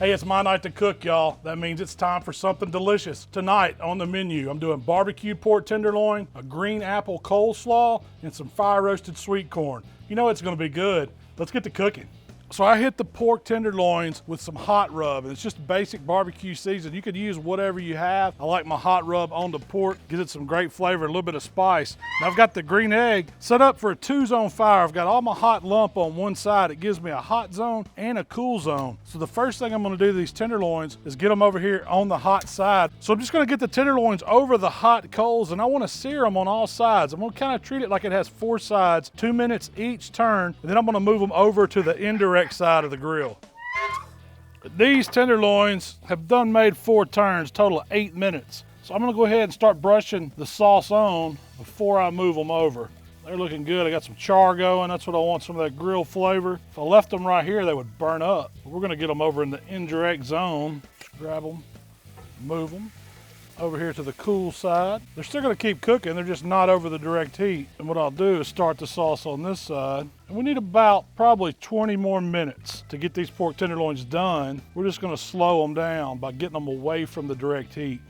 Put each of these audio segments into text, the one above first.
Hey, it's my night to cook, y'all. That means it's time for something delicious. Tonight on the menu, I'm doing barbecue pork tenderloin, a green apple coleslaw, and some fire roasted sweet corn. You know it's gonna be good. Let's get to cooking. So I hit the pork tenderloins with some hot rub, and it's just basic barbecue season. You could use whatever you have. I like my hot rub on the pork, gives it some great flavor, a little bit of spice. Now I've got the green egg set up for a 2-zone fire. I've got all my hot lump on one side. It gives me a hot zone and a cool zone. So the first thing I'm gonna do to these tenderloins is get them over here on the hot side. So I'm just gonna get the tenderloins over the hot coals, and I wanna sear them on all sides. I'm gonna kind of treat it like it has 4 sides, 2 minutes each turn, and then I'm gonna move them over to the indirect side of the grill. These tenderloins have done made 4 turns, total of 8 minutes. So I'm gonna go ahead and start brushing the sauce on before I move them over. They're looking good. I got some char going. That's what I want, some of that grill flavor. If I left them right here, they would burn up. But we're gonna get them over in the indirect zone. Just grab them, move them over here to the cool side. They're still gonna keep cooking, they're just not over the direct heat. And what I'll do is start the sauce on this side. And we need about probably 20 more minutes to get these pork tenderloins done. We're just gonna slow them down by getting them away from the direct heat.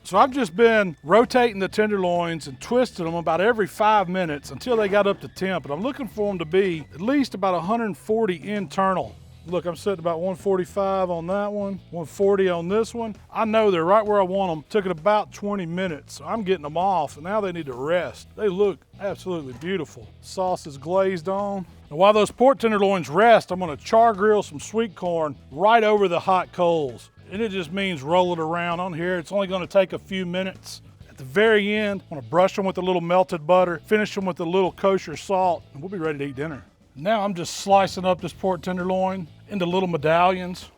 So I've just been rotating the tenderloins and twisting them about every 5 minutes until they got up to temp. And I'm looking for them to be at least about 140 internal. Look, I'm sitting about 145 on that one, 140 on this one. I know they're right where I want them. Took it about 20 minutes, so I'm getting them off, and now they need to rest. They look absolutely beautiful. Sauce is glazed on. And while those pork tenderloins rest, I'm gonna char grill some sweet corn right over the hot coals. And it just means roll it around on here. It's only gonna take a few minutes. At the very end, I'm gonna brush them with a little melted butter, finish them with a little kosher salt, and we'll be ready to eat dinner. Now I'm just slicing up this pork tenderloin into little medallions.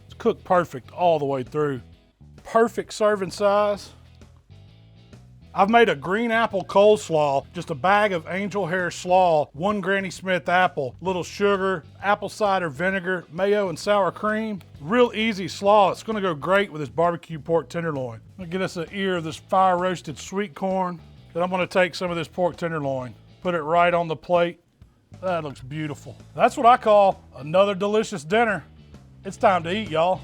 It's cooked perfect all the way through. Perfect serving size. I've made a green apple coleslaw, just a bag of angel hair slaw, 1 Granny Smith apple, little sugar, apple cider vinegar, mayo, and sour cream. Real easy slaw. It's gonna go great with this barbecue pork tenderloin. I'm gonna get us an ear of this fire roasted sweet corn. Then I'm gonna take some of this pork tenderloin, put it right on the plate. That looks beautiful. That's what I call another delicious dinner. It's time to eat, y'all.